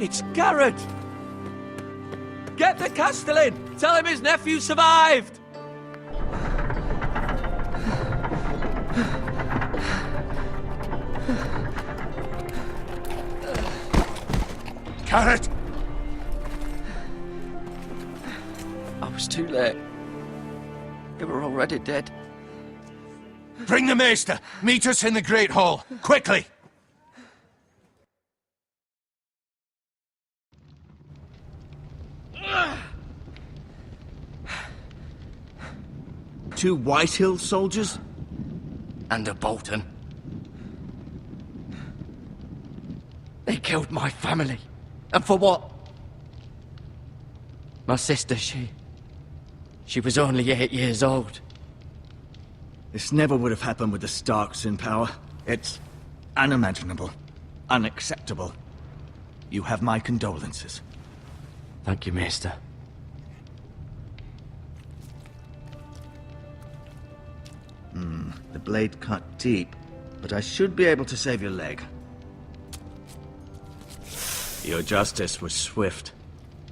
It's Garrett! Get the Castellan! Tell him his nephew survived! Garrett! I was too late. They were already dead. Bring the Maester! Meet us in the Great Hall! Quickly! Two Whitehill soldiers? And a Bolton. They killed my family. And for what? My sister, she was only 8 years old. This never would have happened with the Starks in power. It's unimaginable. Unacceptable. You have my condolences. Thank you, Maester. The blade cut deep, but I should be able to save your leg. Your justice was swift.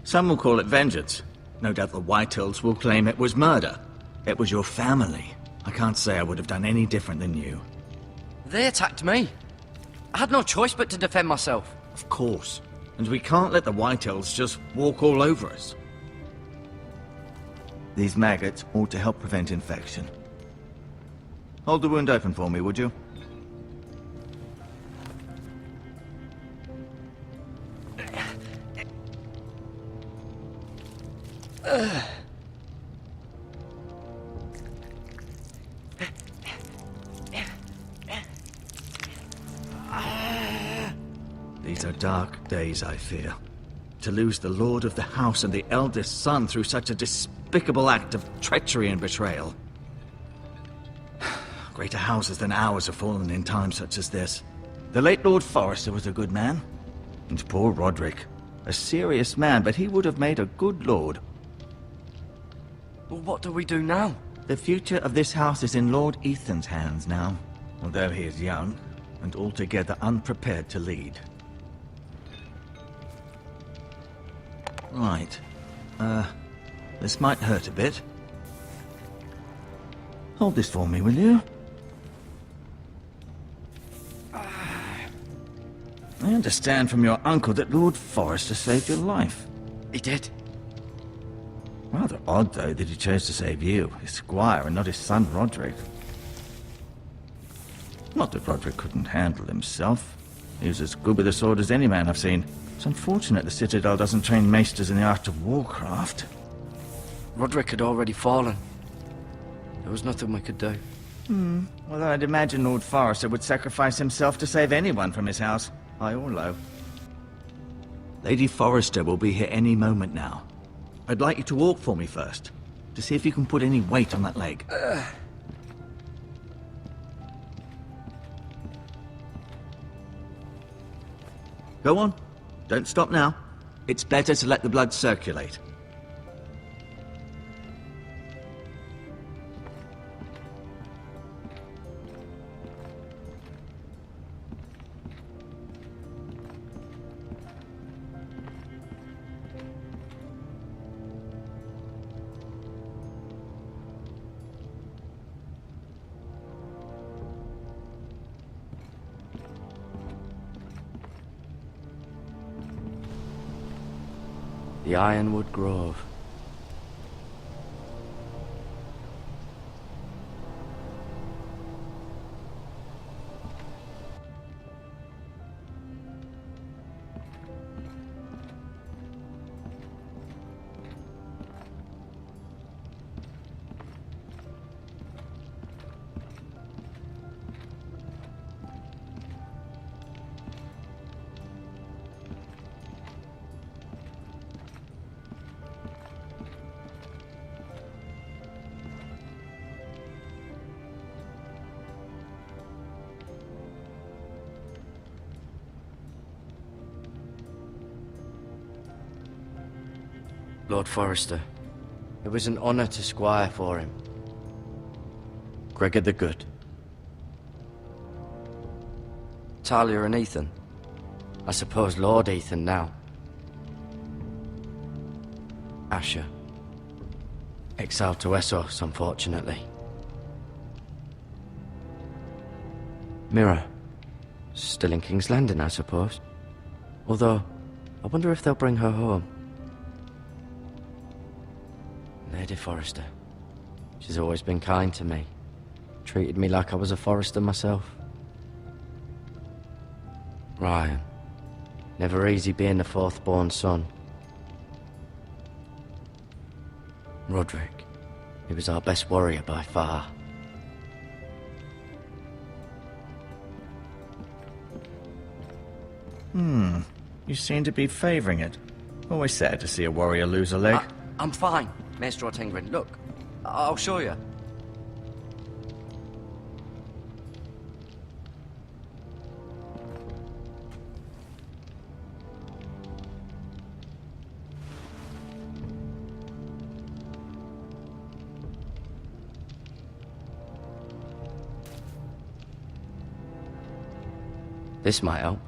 Some will call it vengeance. No doubt the Whitehills will claim it was murder. It was your family. I can't say I would have done any different than you. They attacked me. I had no choice but to defend myself. Of course. And we can't let the Whitehills just walk all over us. These maggots ought to help prevent infection. Hold the wound open for me, would you? These are dark days, I fear. To lose the Lord of the House and the eldest son through such a despicable act of treachery and betrayal. Greater houses than ours have fallen in times such as this. The late Lord Forrester was a good man. And poor Roderick. A serious man, but he would have made a good lord. Well, what do we do now? The future of this house is in Lord Ethan's hands now. Although he is young, and altogether unprepared to lead. Right. This might hurt a bit. Hold this for me, will you? I understand from your uncle that Lord Forrester saved your life. He did. Rather odd, though, that he chose to save you, his squire, and not his son Roderick. Not that Roderick couldn't handle himself. He was as good with a sword as any man I've seen. It's unfortunate the Citadel doesn't train maesters in the art of warcraft. Roderick had already fallen. There was nothing we could do. Well, I'd imagine Lord Forrester would sacrifice himself to save anyone from his house, high or low. Lady Forrester will be here any moment now. I'd like you to walk for me first, to see if you can put any weight on that leg. Go on. Don't stop now. It's better to let the blood circulate. The Ironwood Grove. Lord Forrester. It was an honor to squire for him. Gregor the Good. Talia and Ethan. I suppose Lord Ethan now. Asher. Exiled to Essos, unfortunately. Mira. Still in King's Landing, I suppose. Although, I wonder if they'll bring her home. Lady Forrester. She's always been kind to me. Treated me like I was a Forrester myself. Ryan. Never easy being the fourth-born son. Roderick. He was our best warrior by far. You seem to be favoring it. Always sad to see a warrior lose a leg. I'm fine, Maester Ortengrin. Look, I'll show you. This might help.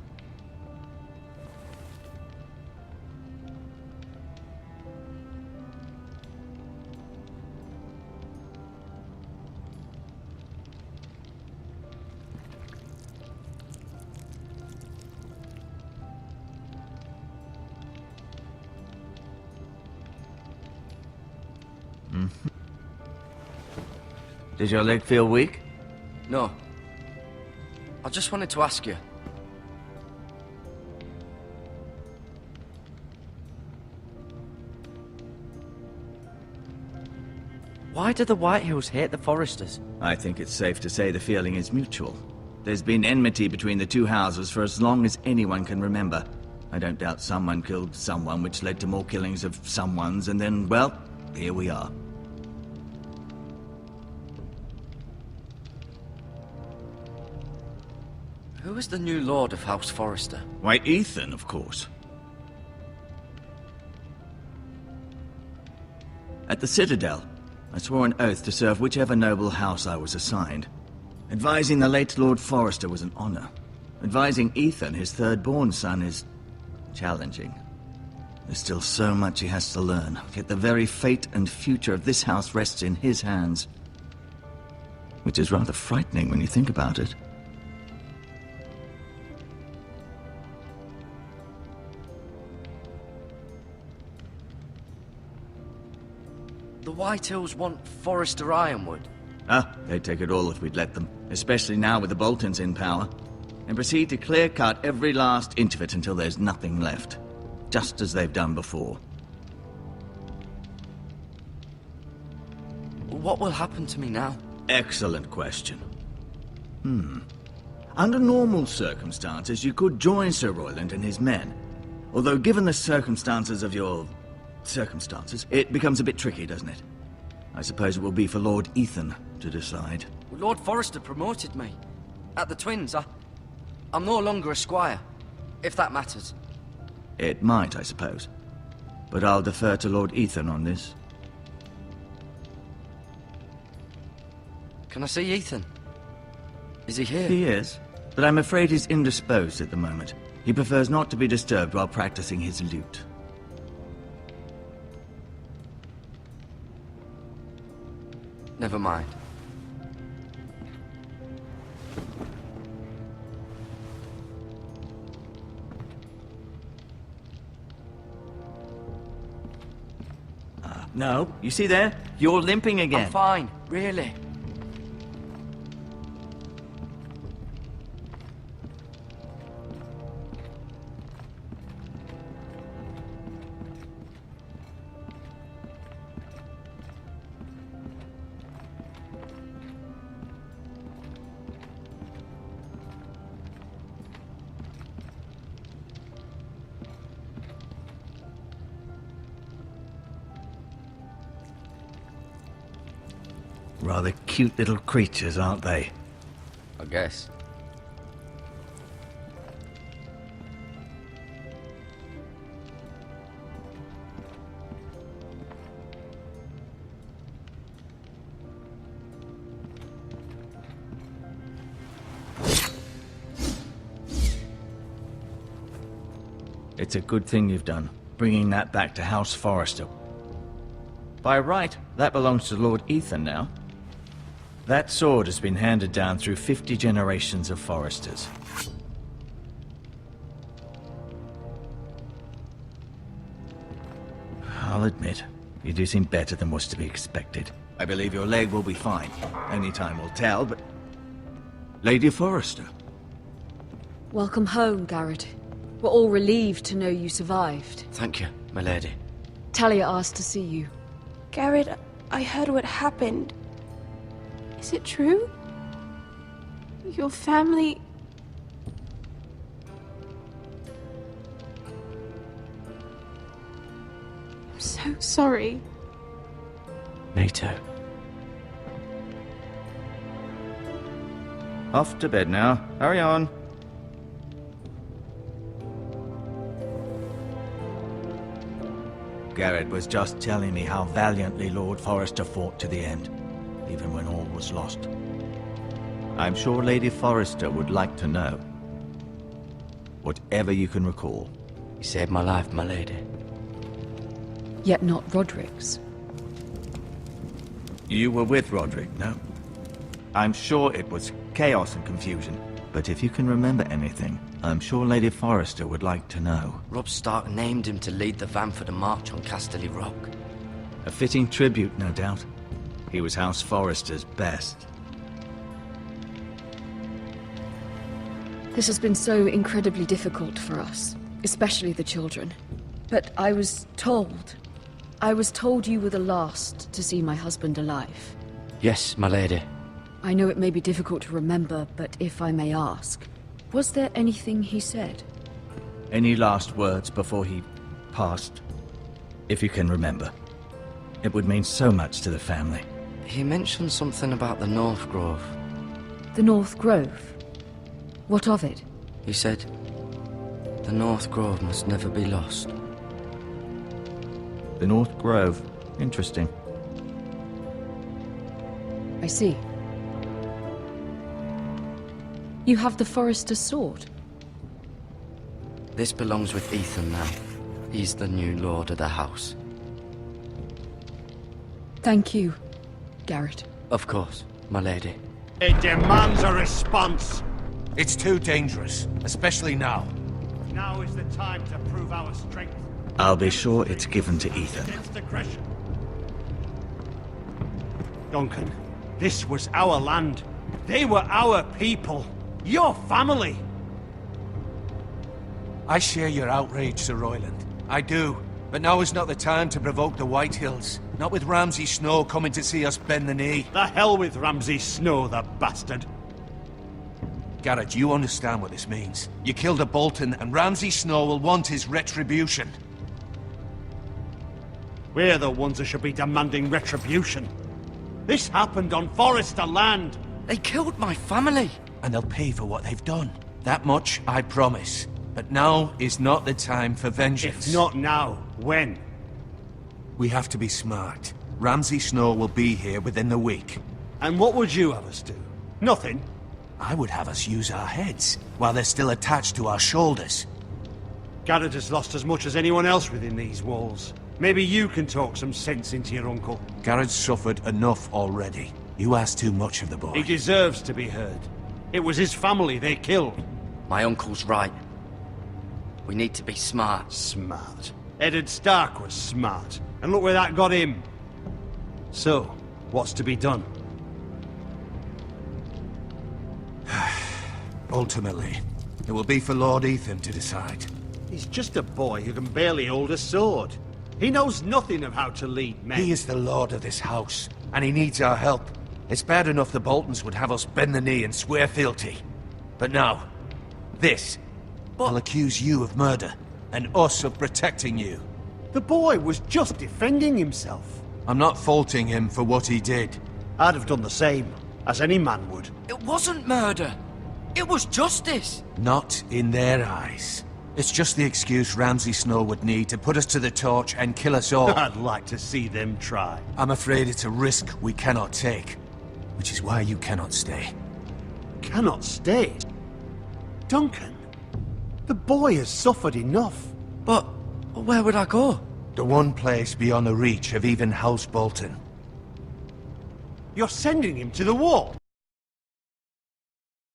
Does your leg feel weak? No. I just wanted to ask you. Why do the Whitehills hate the Forresters? I think it's safe to say the feeling is mutual. There's been enmity between the two houses for as long as anyone can remember. I don't doubt someone killed someone, which led to more killings of someones, and then, well, here we are. Who is the new Lord of House Forrester? Why, Ethan, of course. At the Citadel, I swore an oath to serve whichever noble house I was assigned. Advising the late Lord Forrester was an honor. Advising Ethan, his third-born son, is challenging. There's still so much he has to learn, yet the very fate and future of this house rests in his hands. Which is rather frightening when you think about it. The Whitehills want Forrester Ironwood. They'd take it all if we'd let them. Especially now with the Boltons in power. And proceed to clear-cut every last inch of it until there's nothing left. Just as they've done before. What will happen to me now? Excellent question. Under normal circumstances, you could join Sir Royland and his men. Although given the circumstances of your... circumstances, it becomes a bit tricky, doesn't it? I suppose it will be for Lord Ethan to decide. Lord Forrester promoted me. At the Twins, I'm no longer a squire, if that matters. It might, I suppose. But I'll defer to Lord Ethan on this. Can I see Ethan? Is he here? He is, but I'm afraid he's indisposed at the moment. He prefers not to be disturbed while practicing his lute. Never mind. No, you see there? You're limping again. I'm fine, really. Rather cute little creatures, aren't they? I guess. It's a good thing you've done, bringing that back to House Forrester. By right, that belongs to Lord Ethan now. That sword has been handed down through 50 generations of foresters. I'll admit, you do seem better than was to be expected. I believe your leg will be fine. Only time will tell, but... Lady Forrester. Welcome home, Garrett. We're all relieved to know you survived. Thank you, my lady. Talia asked to see you. Garrett, I heard what happened. Is it true? Your family... I'm so sorry. Me too. Off to bed now. Hurry on. Garrett was just telling me how valiantly Lord Forrester fought to the end, even when all was lost. I'm sure Lady Forrester would like to know. Whatever you can recall. You saved my life, my lady. Yet not Roderick's. You were with Roderick, no? I'm sure it was chaos and confusion. But if you can remember anything, I'm sure Lady Forrester would like to know. Robb Stark named him to lead the van for the march on Casterly Rock. A fitting tribute, no doubt. He was House Forrester's best. This has been so incredibly difficult for us, especially the children. But I was told you were the last to see my husband alive. Yes, my lady. I know it may be difficult to remember, but if I may ask, was there anything he said? Any last words before he passed? If you can remember. It would mean so much to the family. He mentioned something about the North Grove. The North Grove? What of it? He said, the North Grove must never be lost. The North Grove. Interesting. I see. You have the Forrester's sword. This belongs with Ethan now. He's the new lord of the house. Thank you, Garrett. Of course, my lady. It demands a response. It's too dangerous, especially now. Now is the time to prove our strength. I'll be sure it's given to Ethan. Against aggression. Duncan, this was our land. They were our people. Your family. I share your outrage, Sir Royland. I do. But now is not the time to provoke the White Hills. Not with Ramsay Snow coming to see us bend the knee. The hell with Ramsay Snow, the bastard. Garrett, you understand what this means. You killed a Bolton, and Ramsay Snow will want his retribution. We're the ones who should be demanding retribution. This happened on Forrester land. They killed my family! And they'll pay for what they've done. That much, I promise. But now is not the time for vengeance. If not now, when? We have to be smart. Ramsay Snow will be here within the week. And what would you have us do? Nothing. I would have us use our heads, while they're still attached to our shoulders. Garrett has lost as much as anyone else within these walls. Maybe you can talk some sense into your uncle. Garrett's suffered enough already. You ask too much of the boy. He deserves to be heard. It was his family they killed. My uncle's right. We need to be smart. Smart. Eddard Stark was smart. And look where that got him. So, what's to be done? Ultimately, it will be for Lord Ethan to decide. He's just a boy who can barely hold a sword. He knows nothing of how to lead men. He is the lord of this house, and he needs our help. It's bad enough the Boltons would have us bend the knee and swear fealty. But now, this. I'll accuse you of murder, and us of protecting you. The boy was just defending himself. I'm not faulting him for what he did. I'd have done the same, as any man would. It wasn't murder. It was justice. Not in their eyes. It's just the excuse Ramsay Snow would need to put us to the torch and kill us all. I'd like to see them try. I'm afraid it's a risk we cannot take. Which is why you cannot stay. Cannot stay? Duncan, the boy has suffered enough. But where would I go? The one place beyond the reach of even House Bolton. You're sending him to the wall?